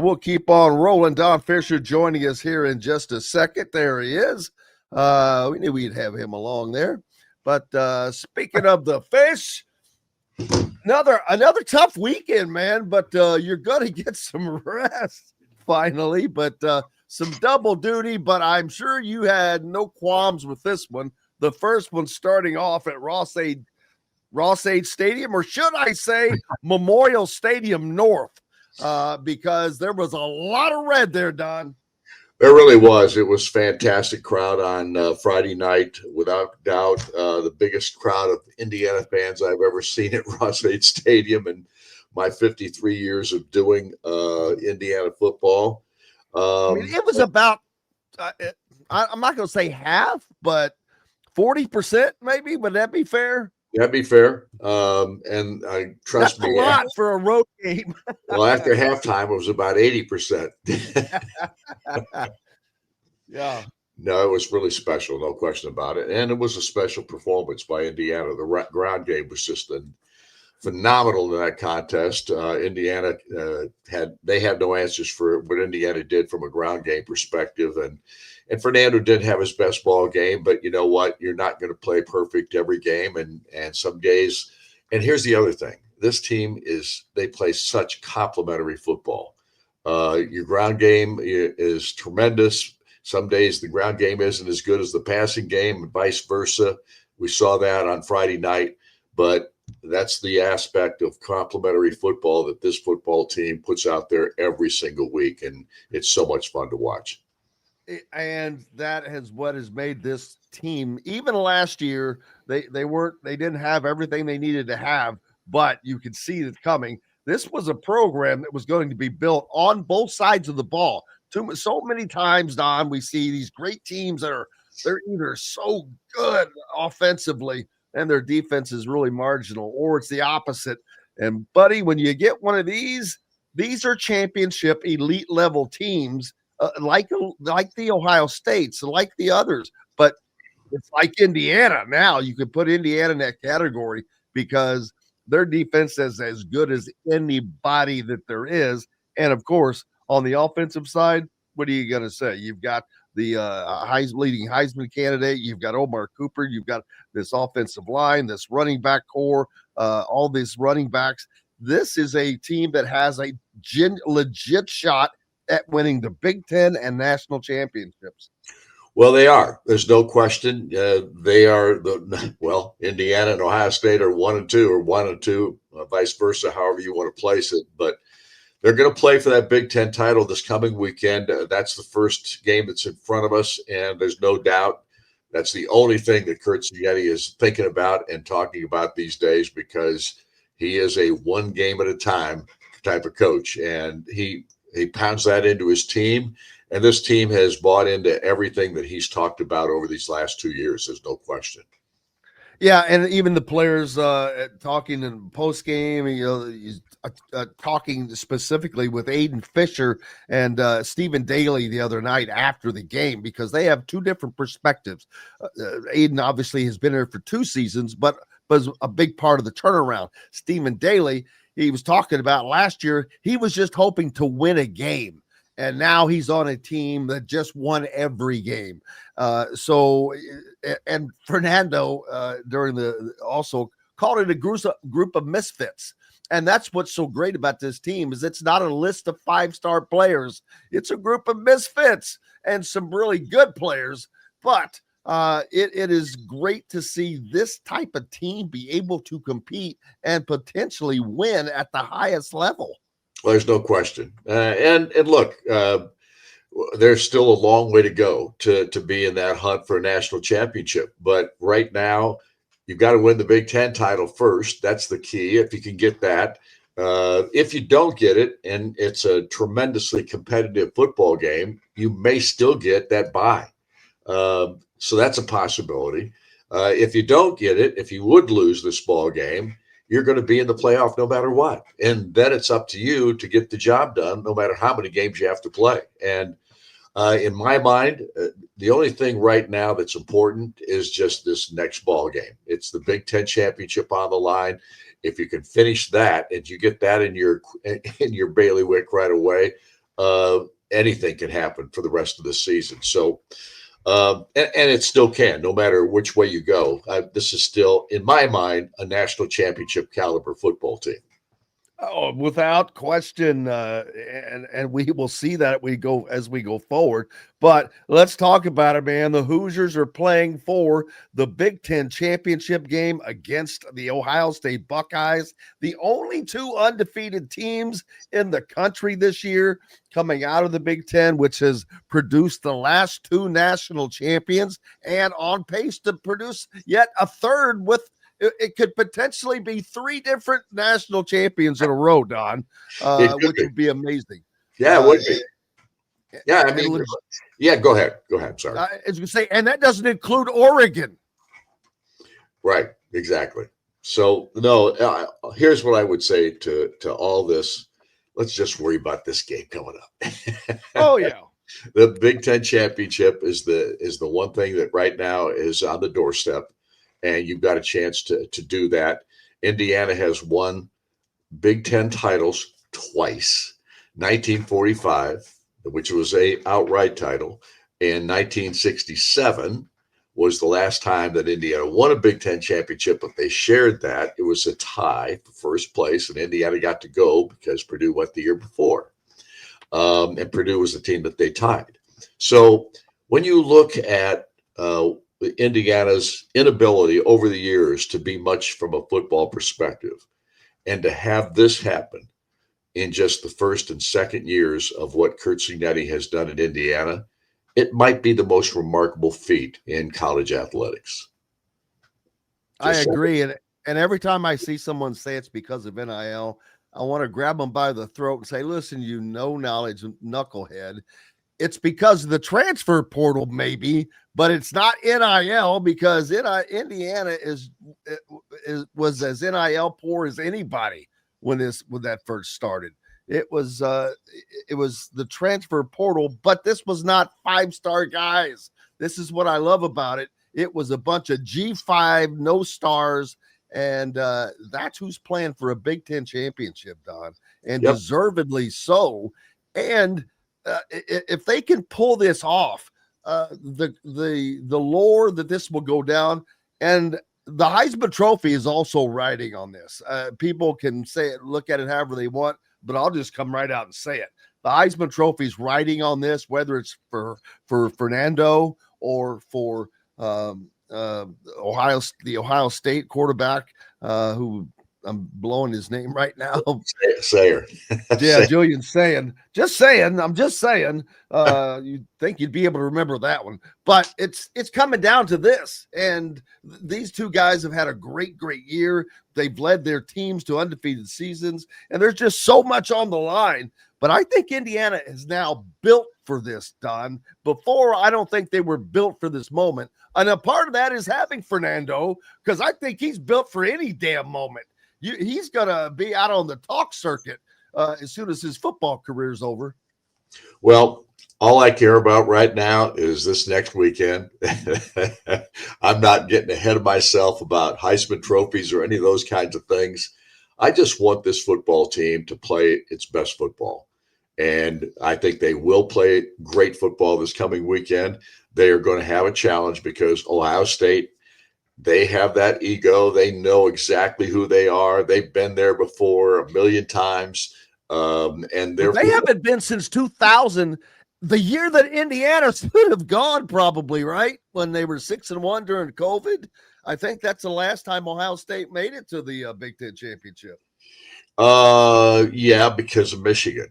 We'll keep on rolling. Don Fischer joining us here in just a second. There he is. We knew we'd have him along there. But speaking of the fish, another tough weekend, man. But you're going to get some rest finally. But some double duty. But I'm sure you had no qualms with this one. The first one starting off at Ross-Ade Stadium, or should I say Memorial Stadium North. Because there was a lot of red there, Don. There really was. It was fantastic crowd on Friday night, without doubt. The biggest crowd of Indiana fans I've ever seen at Ross-Ade Stadium in my 53 years of doing Indiana football. It was about, I'm not going to say half, but 40% maybe. Would that be fair? That'd be fair. And I trust me. That's a lot for a road game. Well, after halftime, it was about 80%. Yeah. No, it was really special, no question about it. And it was a special performance by Indiana. The ground game was just phenomenal in that contest. Indiana had no answers for what Indiana did from a ground game perspective. And Fernando did have his best ball game, but you know what? You're not going to play perfect every game. And some days, and here's the other thing. This team they play such complementary football. Your ground game is tremendous. Some days the ground game isn't as good as the passing game and vice versa. We saw that on Friday night, but that's the aspect of complementary football that this football team puts out there every single week. And it's so much fun to watch. And that is what has made this team, even last year, they didn't have everything they needed to have, but you could see it coming. This was a program that was going to be built on both sides of the ball. So many times, Don, we see these great teams they're either so good offensively and their defense is really marginal, or it's the opposite. And buddy, when you get one of these are championship elite level teams. Like the Ohio States, like the others, but it's like Indiana now. You could put Indiana in that category because their defense is as good as anybody that there is. And of course, on the offensive side, what are you going to say? You've got the leading Heisman candidate. You've got Omar Cooper. You've got this offensive line, this running back core, all these running backs. This is a team that has a legit shot at winning the Big Ten and national championships. Well, they are. There's no question. They are Indiana and Ohio State are 1-2 or 1-2, vice versa, however you want to place it. But they're going to play for that Big Ten title this coming weekend. That's the first game that's in front of us, and there's no doubt that's the only thing that Kurt Cignetti is thinking about and talking about these days, because he is a one game at a time type of coach, and he pounds that into his team, and this team has bought into everything that he's talked about over these last 2 years. There's no question. Yeah, and even the players talking in post game, talking specifically with Aiden Fischer and Stephen Daly the other night after the game, because they have two different perspectives. Aiden obviously has been there for 2 seasons, but was a big part of the turnaround. Stephen Daly, he was talking about last year, he was just hoping to win a game. And now he's on a team that just won every game. And Fernando also called it a group of misfits. And that's what's so great about this team is it's not a list of 5-star players. It's a group of misfits and some really good players. But it is great to see this type of team be able to compete and potentially win at the highest level. Well, there's no question. And look, there's still a long way to go to be in that hunt for a national championship. But right now, you've got to win the Big Ten title first. That's the key, if you can get that. If you don't get it, and it's a tremendously competitive football game, you may still get that bye. So that's a possibility. If you don't get it, if you would lose this ball game, you're going to be in the playoff no matter what. And then it's up to you to get the job done, no matter how many games you have to play. And in my mind, the only thing right now that's important is just this next ball game. It's the Big Ten championship on the line. If you can finish that and you get that in your bailiwick right away, anything can happen for the rest of the season. So, and it still can, no matter which way you go. This is still, in my mind, a national championship caliber football team. Oh, without question, and we will see that as we go forward. But let's talk about it, man. The Hoosiers are playing for the Big Ten championship game against the Ohio State Buckeyes, the only two undefeated teams in the country this year coming out of the Big Ten, which has produced the last two national champions and on pace to produce yet a third with. It could potentially be three different national champions in a row, Don, which would be amazing. Yeah, it would be. Yeah, I mean, go ahead. Go ahead. Sorry. As you say, and that doesn't include Oregon. Right. Exactly. So, no, here's what I would say to all this. Let's just worry about this game coming up. Oh, yeah. The Big Ten championship is the one thing that right now is on the doorstep. And you've got a chance to do that. Indiana has won Big Ten titles twice. 1945, which was a outright title, and 1967 was the last time that Indiana won a Big Ten championship, but they shared that. It was a tie for first place, and Indiana got to go because Purdue went the year before. And Purdue was the team that they tied. So when you look at Indiana's inability over the years to be much from a football perspective, and to have this happen in just the first and second years of what Curt Cignetti has done at Indiana, it might be the most remarkable feat in college athletics. I agree. And every time I see someone say it's because of NIL, I want to grab them by the throat and say, listen, you no knowledge knucklehead. It's because of the transfer portal, maybe, but it's not NIL, because Indiana was as NIL poor as anybody when that first started. It was the transfer portal, but this was not 5-star guys. This is what I love about it. It was a bunch of G5, no stars, and that's who's playing for a Big Ten championship, Don, and deservedly so. And if they can pull this off, the lore that this will go down, and the Heisman Trophy is also riding on this. People can say it, look at it however they want, but I'll just come right out and say it. The Heisman Trophy is riding on this, whether it's for Fernando or for the Ohio State quarterback, who I'm blowing his name right now. Sayer. Yeah, Julian Sayin. Just saying. I'm just saying. You'd think you'd be able to remember that one. But it's coming down to this. And these two guys have had a great year. They've led their teams to undefeated seasons. And there's just so much on the line. But I think Indiana is now built for this, Don. Before, I don't think they were built for this moment. And a part of that is having Fernando, because I think he's built for any damn moment. He's going to be out on the talk circuit as soon as his football career is over. Well, all I care about right now is this next weekend. I'm not getting ahead of myself about Heisman trophies or any of those kinds of things. I just want this football team to play its best football. And I think they will play great football this coming weekend. They are going to have a challenge because Ohio State, they have that ego. They know exactly who they are. They've been there before a million times. And they haven't been since 2000, the year that Indiana should have gone, probably, right? When they were 6-1 during COVID. I think that's the last time Ohio State made it to the Big Ten championship. Yeah, because of Michigan.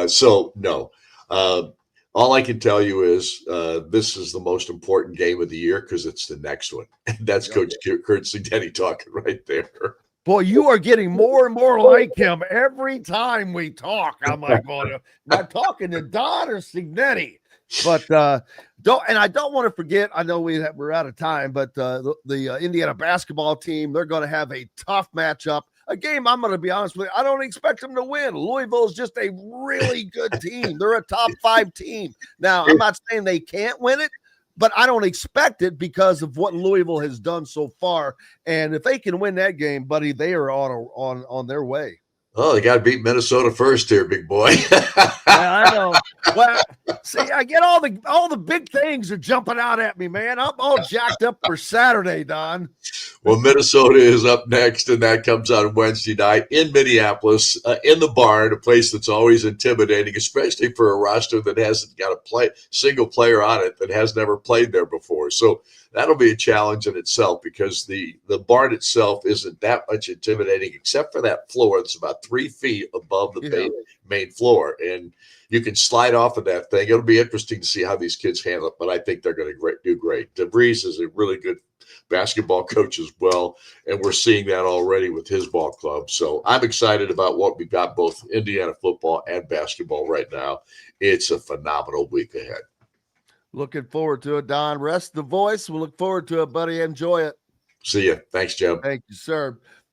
So no. All I can tell you is this is the most important game of the year because it's the next one. That's Coach Curt Cignetti talking right there. Boy, you are getting more and more like him every time we talk. I'm like, am I talking to Don or Cignetti? But I don't want to forget, I know we're out of time, but the Indiana basketball team, they're going to have a tough matchup. A game, I'm going to be honest with you, I don't expect them to win. Louisville is just a really good team. They're a top 5 team. Now, I'm not saying they can't win it, but I don't expect it because of what Louisville has done so far. And if they can win that game, buddy, they are on their way. Oh, they got to beat Minnesota first here, big boy. Yeah, I know. Well, see, I get all the big things are jumping out at me, man. I'm all jacked up for Saturday, Don. Well, Minnesota is up next, and that comes on Wednesday night in Minneapolis, in the barn, a place that's always intimidating, especially for a roster that hasn't got a single player on it that has never played there before. So that'll be a challenge in itself because the barn itself isn't that much intimidating, except for that floor that's about 3 feet above the main floor, and you can slide off of that thing. It'll be interesting to see how these kids handle it, but I think they're going to do great. DeVries is a really good basketball coach as well, and we're seeing that already with his ball club. So I'm excited about what we've got, both Indiana football and basketball right now. It's a phenomenal week ahead. Looking forward to it, Don. Rest the voice. We'll look forward to it, buddy. Enjoy it. See ya. Thanks, Jim. Thank you, sir.